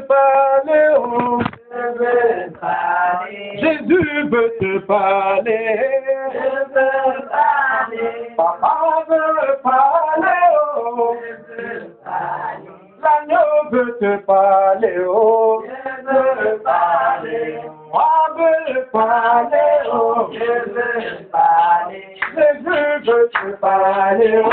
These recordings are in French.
parler, oh, je veux parler. Jésus veut te parler. Je veux parler. Papa veut parler, oh, je veux parler. L'agneau veut te parler, oh, je veux parler. Moi veux parler, oh, je veux parler. Jésus veut te parler, oh,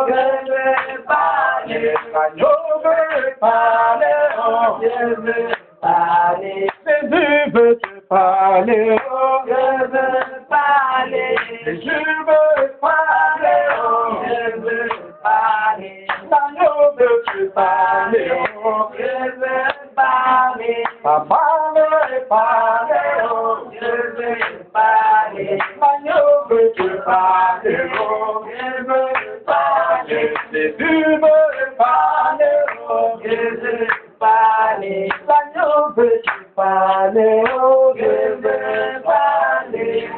je veux parler. L'agneau veut parler, oh, je veux parler. Jésus veut te parler, oh, je veux parler. Jésus veut parler, oh, je veux parler. L'agneau veut te parler, oh, je veux parler. Papa veut parler, oh, je veux parler. L'agneau veut te parler, oh, je veux parler. Jésus veut parler, oh, je veux parler. L'agneau veut te parler, oh, je veux parler.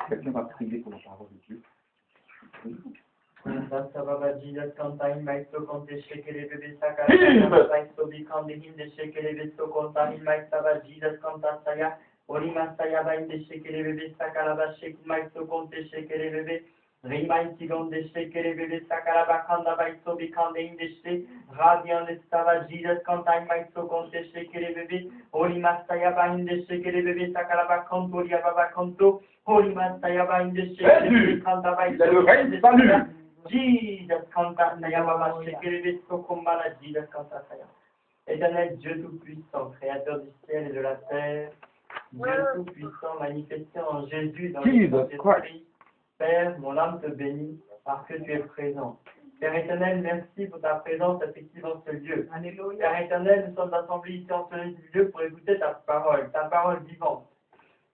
Quelqu'un va prier pour la parole de Dieu. Éternel Dieu Tout-Puissant, Créateur du ciel et de la terre, Dieu Tout-Puissant, manifesté en Jésus dans le Saint-Esprit, Père, mon âme te bénit parce que tu es présent. Père éternel, merci pour ta présence effective en ce lieu. Alléluia. Père éternel, nous sommes assemblés ici en ce lieu pour écouter ta parole vivante,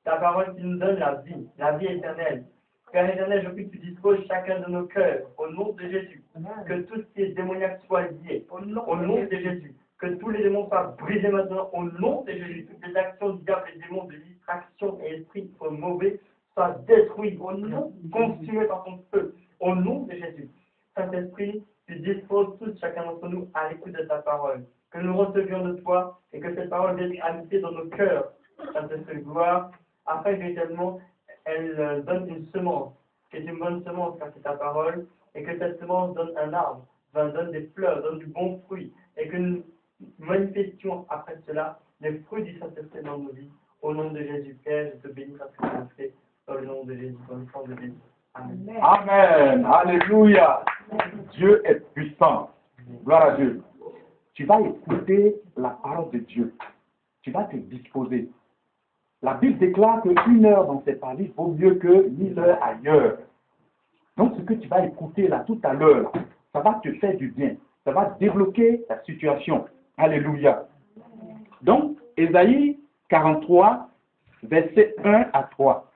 ta parole qui nous donne la vie éternelle. Père éternel, je prie que tu disposes chacun de nos cœurs, au nom de Jésus, que tout ce qui est démoniaque soit lié, au nom de Jésus, que tous les démons soient brisés maintenant, au nom de Jésus, toutes les actions du diable, les démons de distraction et esprits mauvais soient détruits, au nom, consumés par ton feu, au nom de Jésus. Saint-Esprit, tu disposes tous chacun d'entre nous à l'écoute de ta parole, que nous recevions de toi et que cette parole vienne habiter dans nos cœurs, Saint-Esprit, gloire, afin que tellement elle donne une semence, qui est une bonne semence car c'est ta parole, et que cette semence donne un arbre, donne des fleurs, donne du bon fruit, et que nous manifestions après cela les fruits du Saint-Esprit dans nos vies. Au nom de Jésus, Père, je te bénis parce que tu l'as fait, dans le nom de Jésus, dans le sang de Jésus. Amen. Amen. Alléluia. Dieu est puissant. Gloire à Dieu. Tu vas écouter la parole de Dieu. Tu vas te disposer. La Bible déclare qu'une heure dans cette parole vaut mieux que 1000 heures ailleurs. Donc ce que tu vas écouter là tout à l'heure, ça va te faire du bien. Ça va débloquer ta situation. Alléluia. Donc, Ésaïe 43, versets 1 à 3.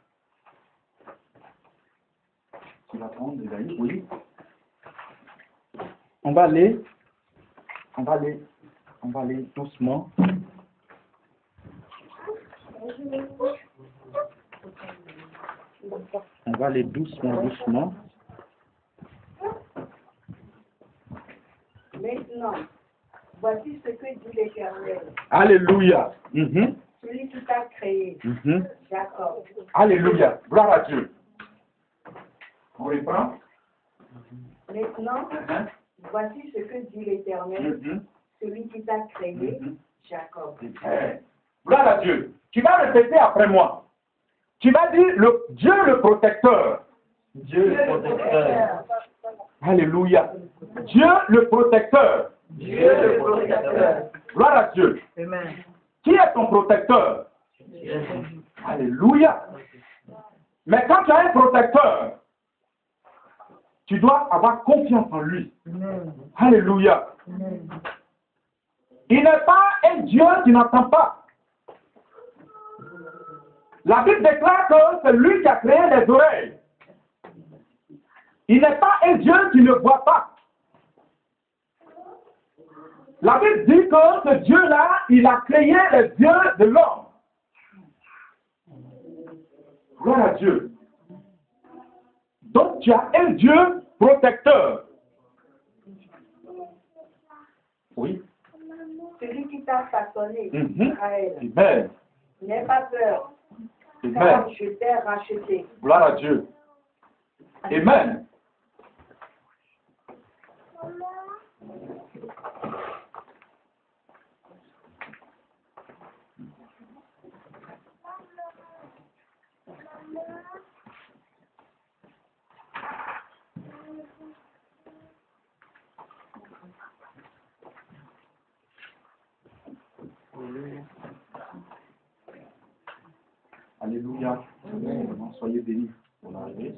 Tu vas prendre Ésaïe, oui. On va aller doucement. On va aller doucement. Maintenant, voici ce que dit l'Éternel. Alléluia. Celui qui t'a créé, Jacob. Alléluia. Gloire à Dieu. On reprend. Maintenant, voici ce que dit l'Éternel, celui qui t'a créé, Jacob. Gloire à Dieu. Tu vas répéter après moi. Tu vas dire Dieu le protecteur. Dieu le protecteur. Alléluia. Dieu le protecteur. Dieu le protecteur. Gloire à Dieu. Amen. Qui est ton protecteur? Jésus. Alléluia. Mais quand tu as un protecteur, tu dois avoir confiance en lui. Alléluia. Il n'est pas un Dieu qui n'entend pas. La Bible déclare que c'est lui qui a créé les oreilles. Il n'est pas un Dieu qui ne voit pas. La Bible dit que ce Dieu-là, il a créé les yeux de l'homme. Gloire à Dieu. Donc tu as un Dieu protecteur. Oui. Celui qui t'a façonné, Mhm. Israël. Amen. N'aie pas peur, Amen. car je t'ai racheté. Gloire à Dieu. Amen. Alléluia. Vraiment, soyez bénis pour l'arrivée.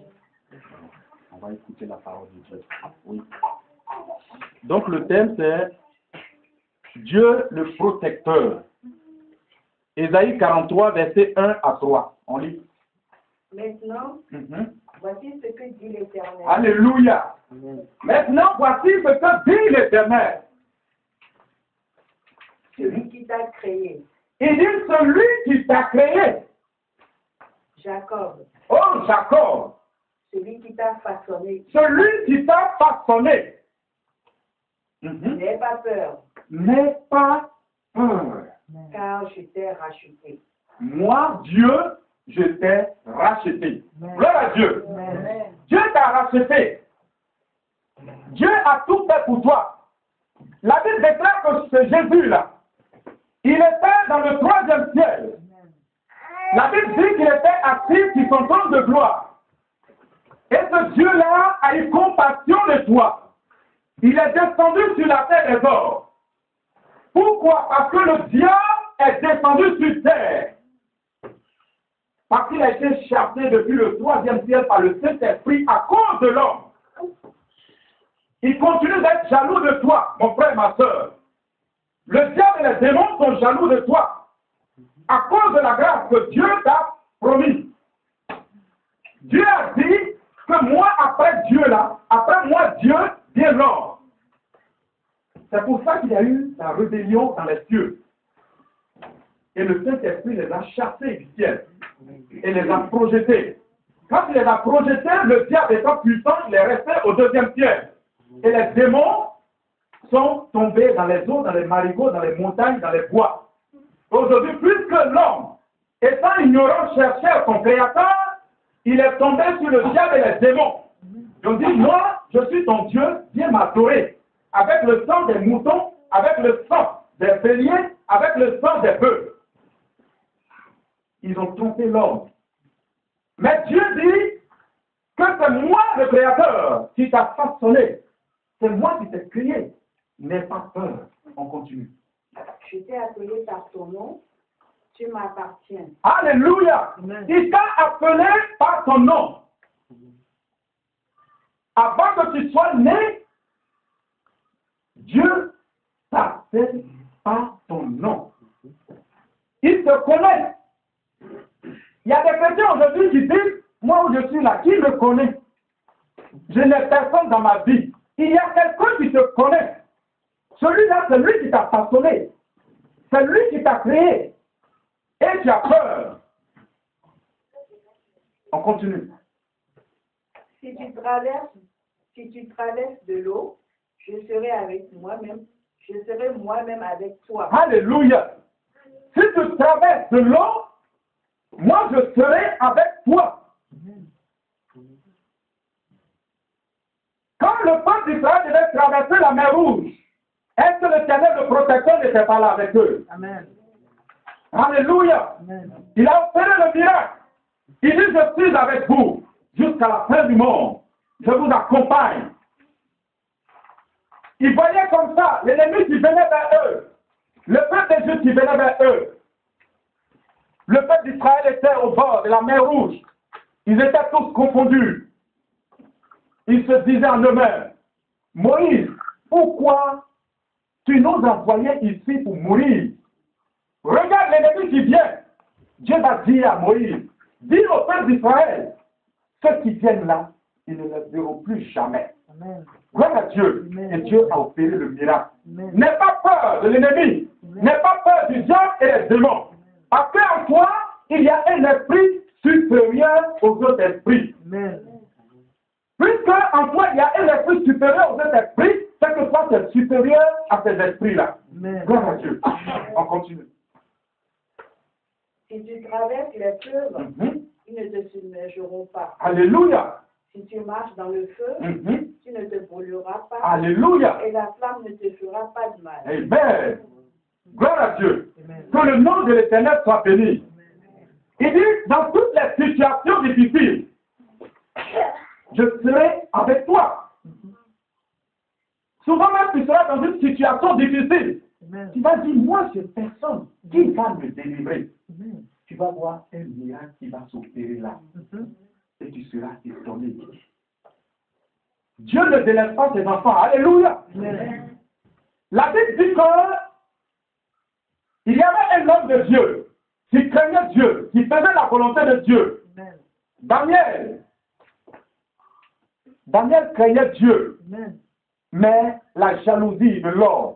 On va écouter la parole de Dieu. Oui. Donc le thème c'est Dieu le protecteur. Ésaïe 43, versets 1 à 3. On lit. Maintenant, voici ce que dit l'Éternel. Alléluia. Maintenant, voici ce que dit l'Éternel. Celui qui t'a créé, Il dit celui qui t'a créé. Jacob. Oh Jacob. Celui qui t'a façonné. Celui qui t'a façonné. N'aie pas peur, N'aie pas peur. car je t'ai racheté. Moi, Dieu, je t'ai racheté. Gloire à Dieu. Amen. Dieu t'a racheté. Dieu a tout fait pour toi. La Bible déclare que ce Jésus-là, il était dans le 3e ciel. La Bible dit qu'il était assis sur son trône de gloire. Et ce Dieu-là a eu compassion de toi. Il est descendu sur la terre des hommes. Pourquoi? Parce que le diable est descendu sur terre. Parce qu'il a été chassé depuis le 3e ciel par le Saint-Esprit à cause de l'homme. Il continue d'être jaloux de toi, mon frère et ma soeur. Le diable et les démons sont jaloux de toi. À cause de la grâce que Dieu t'a promis. Dieu a dit que moi, après Dieu là, après moi Dieu, vient l'homme. C'est pour ça qu'il y a eu la rébellion dans les cieux. Et le Saint-Esprit les a chassés du ciel. Et les a projetés. Quand il les a projetés, le diable étant puissant, il est resté au 2e ciel. Et les démons sont tombés dans les eaux, dans les marigots, dans les montagnes, dans les bois. Aujourd'hui, puisque l'homme, étant ignorant, cherchait son créateur, il est tombé sur le diable et les démons. Ils ont dit, moi, je suis ton Dieu, viens m'adorer. Avec le sang des moutons, avec le sang des béliers, avec le sang des bœufs. Ils ont trompé l'homme. Mais Dieu dit que c'est moi le Créateur qui t'a façonné. C'est moi qui t'ai créé. N'aie pas peur. On continue. Je t'ai appelé par ton nom, tu m'appartiens. Alléluia. Il t'a appelé par ton nom. Avant que tu sois né, Dieu t'appelle par ton nom. Il te connaît. Il y a des chrétiens aujourd'hui qui disent, moi où je suis là, qui me connaît? Je n'ai personne dans ma vie. Il y a quelqu'un qui te connaît. Celui-là, c'est lui qui t'a façonné. C'est lui qui t'a créé. Et tu as peur. On continue. Si tu traverses de l'eau, je serai avec moi-même. Je serai moi-même avec toi. Alléluia. Si tu traverses de l'eau, moi je serai avec toi. Quand le peuple d'Israël devait traverser la mer Rouge, est-ce que l'Éternel, le protecteur, n'était pas là avec eux? Amen. Alléluia. Amen. Il a opéré le miracle. Il dit, je suis avec vous jusqu'à la fin du monde. Je vous accompagne. Ils voyaient comme ça l'ennemi qui venait vers eux. Le peuple d'Égypte qui venait vers eux. Le peuple d'Israël était au bord de la mer Rouge. Ils étaient tous confondus. Ils se disaient en eux-mêmes, Moïse, pourquoi tu nous envoyais ici pour mourir? Regarde l'ennemi qui vient. Dieu va dire à Moïse, dis au peuple d'Israël, ceux qui viennent là, ils ne les verront plus jamais. Amen. Gloire à Dieu. Amen. Et Dieu a opéré le miracle. Amen. N'aie pas peur de l'ennemi. N'aie pas peur du diable et des démons. Parce qu'en toi, il y a un esprit supérieur aux autres esprits. Amen. Puisque en toi, il y a un esprit supérieur aux autres esprits, c'est que toi, tu es supérieur à ces esprits-là. Gloire à Dieu. On continue. Si tu traverses les fleuves, ils ne te submergeront pas. Alléluia. Si tu marches dans le feu, tu ne te brûleras pas. Alléluia. Et la flamme ne te fera pas de mal. Amen. Gloire à Dieu. Que le nom de l'Éternel soit béni. Il dit, dans toutes les situations difficiles, je serai avec toi. Souvent même, tu seras dans une situation difficile. Tu vas dire, moi, j'ai personne qui va me délivrer. Tu vas voir un miracle qui va s'opérer là. Et tu seras étonné. Dieu ne délaisse pas ses enfants. Alléluia. La Bible dit qu'il y avait un homme de Dieu qui craignait Dieu, qui faisait la volonté de Dieu. Daniel craignait Dieu. Mais la jalousie de l'homme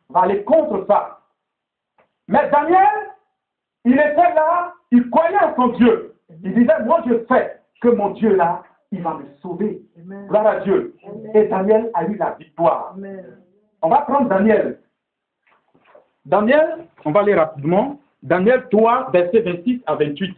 va aller contre ça. Mais Daniel, il était là, il croyait en son Dieu. Il disait, moi je sais que mon Dieu là, il va me sauver. Gloire à Dieu. Et Daniel a eu la victoire. On va prendre Daniel. Daniel, on va aller rapidement. Daniel 3, versets 26 à 28.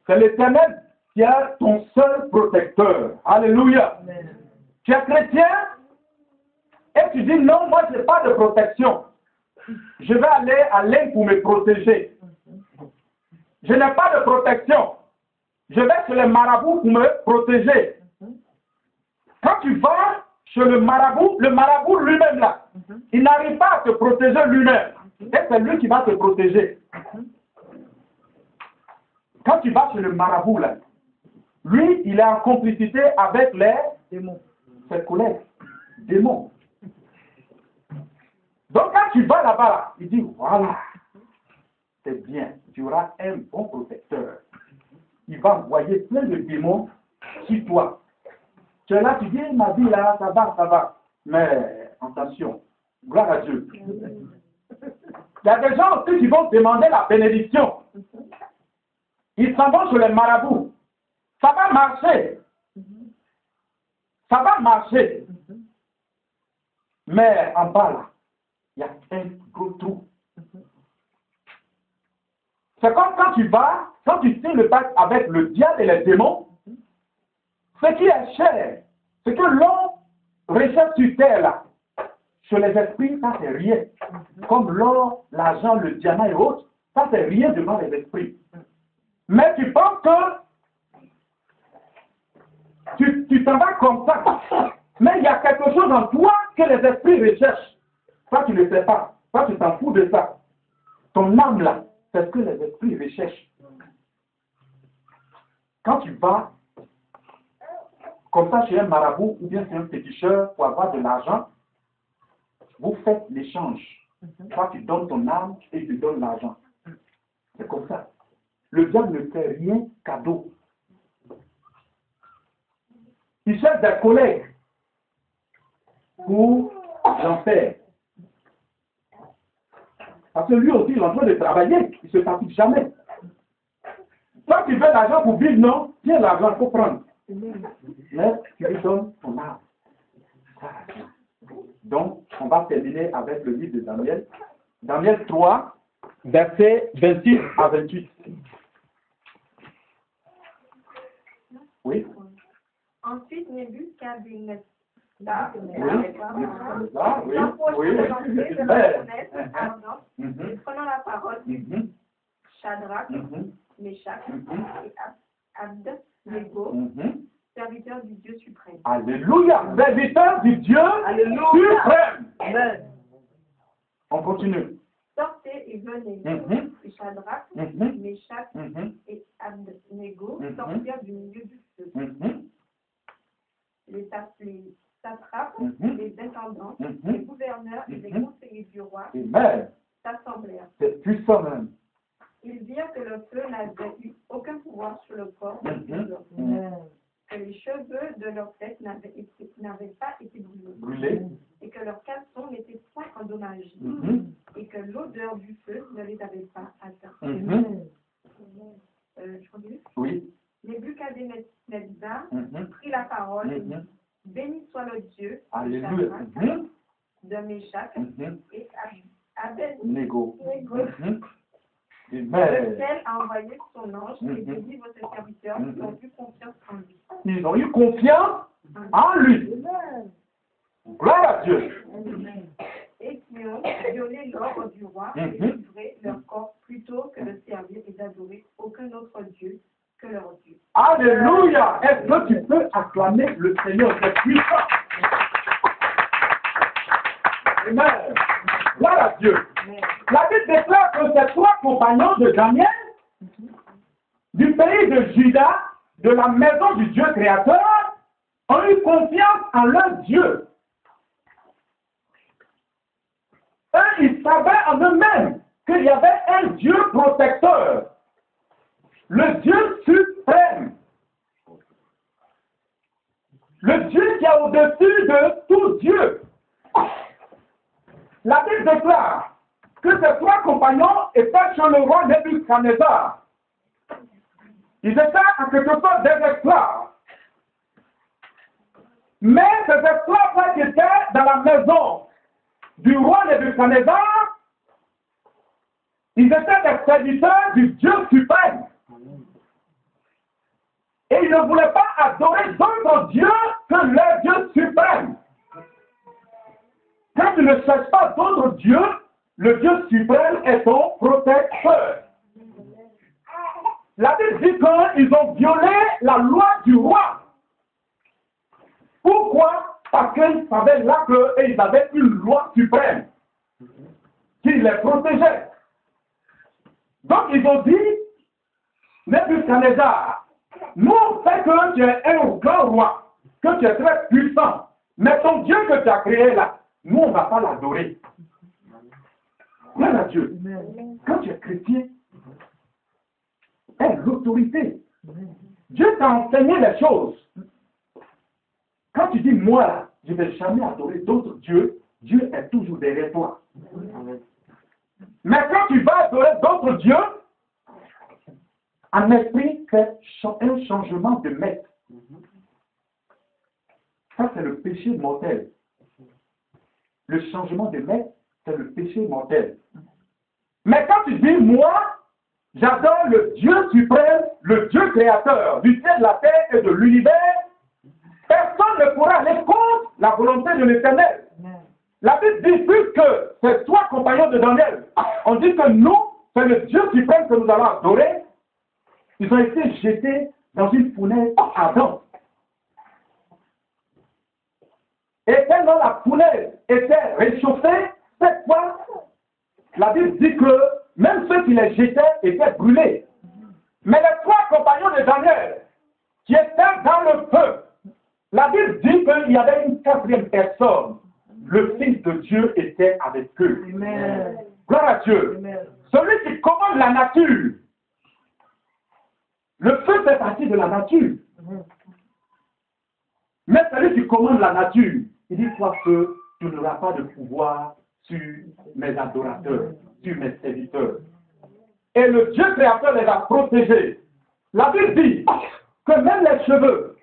C'est l'Éternel qui est ton seul protecteur. Alléluia. Tu es chrétien et tu dis non, moi je n'ai pas de protection. Je vais aller à l'Inde pour me protéger. Je n'ai pas de protection. Je vais chez les marabouts pour me protéger. Quand tu vas chez le marabout lui-même là, il n'arrive pas à te protéger lui-même. Et c'est lui qui va te protéger. Quand tu vas chez le marabout là, lui, il est en complicité avec les démons, ses collègues, démons. Donc quand tu vas là-bas, là, il dit, voilà, c'est bien, tu auras un bon protecteur. Il va envoyer plein de démons sur toi. Tu es là, tu dis, ma vie là, ça va. Mais attention, gloire à Dieu. Il y a des gens aussi qui vont demander la bénédiction. Ils s'en vont sur les marabouts. Ça va marcher. Ça va marcher. Mais en bas là, il y a un gros trou. C'est comme quand tu signes le pacte avec le diable et les démons, ce qui est cher, ce que l'on recherche sur terre là, sur les esprits, ça c'est rien. Comme l'or, l'argent, le diamant et autres, ça c'est rien devant les esprits. Mais tu penses que tu t'en vas comme ça. Mais il y a quelque chose en toi que les esprits recherchent. Toi, tu ne sais pas. Toi, tu t'en fous de ça. Ton âme là, c'est ce que les esprits recherchent. Quand tu vas comme ça chez un marabout ou bien chez un féticheur pour avoir de l'argent, vous faites l'échange. Toi, tu donnes ton âme et tu donnes l'argent. C'est comme ça. Le diable ne fait rien cadeau. Il cherche des collègues pour l'en faire. Parce que lui aussi, il est en train de travailler. Il ne se fatigue jamais. Toi, tu veux l'argent pour vivre, non? Tiens, l'argent, il faut prendre. Mais tu lui donnes ton âme. Donc, on va terminer avec le livre de Daniel. Daniel 3, versets 26 à 28. Oui. Ensuite, Nebuchadnezzar, prenant la parole, Shadrach, Meshach et Abednego, serviteurs du Dieu suprême. Alléluia, serviteurs du Dieu suprême. Amen. On continue. Sortez et venez. Et Shadrach, Meshach et Abednego sortirent du milieu du feu. Les satrapes, les intendants, les gouverneurs et les conseillers du roi s'assemblèrent. C'est puissant même. Ils virent que le feu n'avait eu aucun pouvoir sur le corps des hommes, que les cheveux de leur tête n'avaient pas été brûlés, et que leurs caleçons n'étaient point endommagés. et que l'odeur du feu ne les avait pas atteints. Je continue? Oui. Nebuchadnezzar prit la parole et dit, béni soit le Dieu Alléluia. de Méchach et Abednego. Amen. Amen. Lequel a envoyé son ange et bénit vos serviteurs qui ont eu confiance en lui. Ils ont eu confiance en lui. Gloire à Dieu. Et qui ont violé l'ordre du roi et livré leur corps plutôt que de servir et d'adorer aucun autre Dieu que leur Dieu. Alléluia. Est-ce que tu peux acclamer le Seigneur, c'est puissant? Amen. Gloire à Dieu. La Bible déclare que ces trois compagnons de Daniel, du pays de Juda, de la maison du Dieu créateur, ont eu confiance en leur Dieu. Eux, ils savaient en eux-mêmes qu'il y avait un Dieu protecteur, le Dieu suprême, le Dieu qui est au-dessus de tout Dieu. La Bible déclare que ces trois compagnons étaient chez le roi Nebuchadnezzar. Ils étaient à quelque sorte des esclaves. Mais ces esclaves qui étaient dans la maison du roi Nebuchadnezzar, ils étaient des serviteurs du Dieu suprême. Et ils ne voulaient pas adorer d'autres dieux que le Dieu suprême. Quand tu ne cherches pas d'autres dieux, le Dieu suprême est ton protecteur. La Bible dit qu'ils ont violé la loi du roi. Pourquoi? Parce qu'ils savaient là qu'ils avaient une loi suprême qui les protégeait. Donc ils ont dit, Nebuchadnezzar, nous on sait que tu es un grand roi, que tu es très puissant, mais ton Dieu que tu as créé là, nous on ne va pas l'adorer. Gloire à Dieu. Quand tu es chrétien, est l'autorité. Dieu t'a enseigné les choses. Quand tu dis, moi, là, je ne vais jamais adorer d'autres dieux, Dieu est toujours derrière toi. Mais quand tu vas adorer d'autres dieux, en esprit, c'est un changement de maître. Ça, c'est le péché mortel. Le changement de maître, c'est le péché mortel. Mais quand tu dis, moi, j'adore le Dieu suprême, le Dieu créateur du ciel, de la terre et de l'univers, personne ne pourra aller contre la volonté de l'Éternel. La Bible dit plus que ces trois compagnons de Daniel, on dit que nous, c'est le Dieu suprême que nous allons adorer. Ils ont été jetés dans une fournaise ardente. Et tellement la fournaise était réchauffée, cette fois, la Bible dit que même ceux qui les jetaient étaient brûlés. Mais les trois compagnons de Daniel, qui étaient dans le feu, la Bible dit qu'il y avait une quatrième personne. Le Fils de Dieu était avec eux. Amen. Gloire à Dieu. Amen. Celui qui commande la nature. Le feu fait partie de la nature. Mais celui qui commande la nature, il dit toi feu, tu n'auras pas de pouvoir sur mes adorateurs, sur mes serviteurs. Et le Dieu créateur les a protégés. La Bible dit que même les cheveux,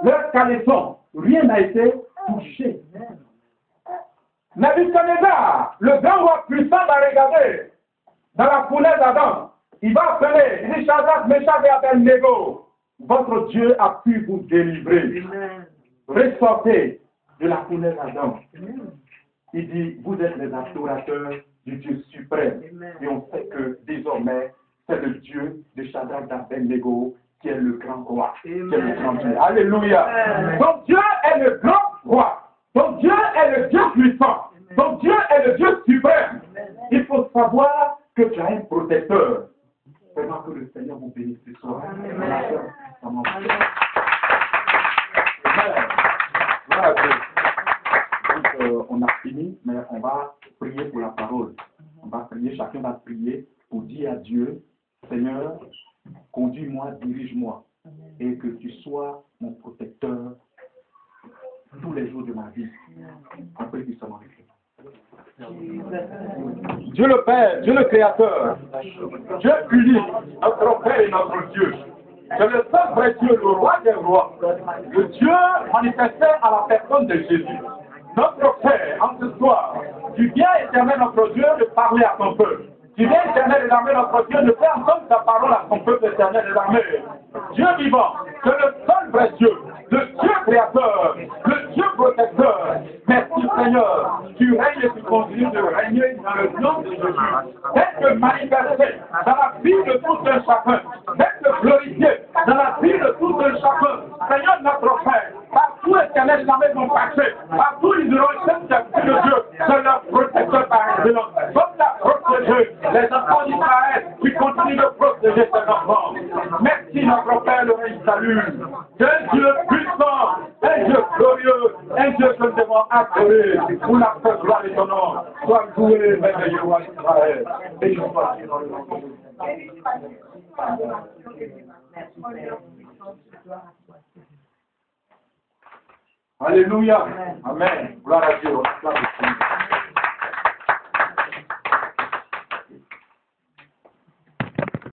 leurs caleçons, rien n'a été touché. Nebuchadnezzar, le grand roi puissant, va regarder dans la fournaise d'Adam. Il va appeler, il dit Shadrach, Meshach et Abednego. Votre Dieu a pu vous délivrer. Ressortez de la fournaise d'Adam. Il dit, vous êtes les adorateurs du Dieu suprême. Et on sait que désormais, c'est le Dieu de Shadrach, d'Abednego qui est le grand roi. Qui est le grand Dieu. Alléluia. Donc Dieu est le grand roi. Donc Dieu est le Dieu puissant. Donc Dieu est le Dieu suprême. Il faut savoir que tu as un protecteur. Vraiment que le Seigneur vous bénisse ce soir. Donc, on a fini, mais on va prier pour la parole. On va prier, chacun va prier pour dire à Dieu, Seigneur, conduis-moi, dirige-moi, et que tu sois mon protecteur tous les jours de ma vie. Après, tu sois avec lui. Dieu le Père, Dieu le Créateur, Dieu unique, notre Père et notre Dieu. C'est le seul vrai Dieu, le roi des rois, le Dieu manifesté à la personne de Jésus. Notre Père, en ce soir, tu viens, éternel notre Dieu, de parler à ton peuple. Tu viens, éternel de l'armée, notre Dieu, de faire entendre ta parole à ton peuple, éternel de l'armée. Dieu vivant, c'est le seul vrai Dieu, le Dieu créateur, le Dieu protecteur. Merci Seigneur, tu règnes et tu continues de régner dans le nom de Jésus. Faites manifester dans la vie de tout un chacun. Faites glorifier dans la vie de tout un chacun. Seigneur notre Père, partout éternel, les armées vont passer. Partout ils auront cette certitude de Dieu, c'est leur protecteur par excellence. Comme la protéger les enfants d'Israël, qui continuent de protéger ses enfants. Merci notre Père, le Roi salut. Un Dieu puissant, un Dieu glorieux, un Dieu que nous devons adorer pour la gloire de ton nom. Sois loué, merveilleux roi d'Israël. Et je sois dans le nom. Alléluia. Amen. Gloire à Dieu.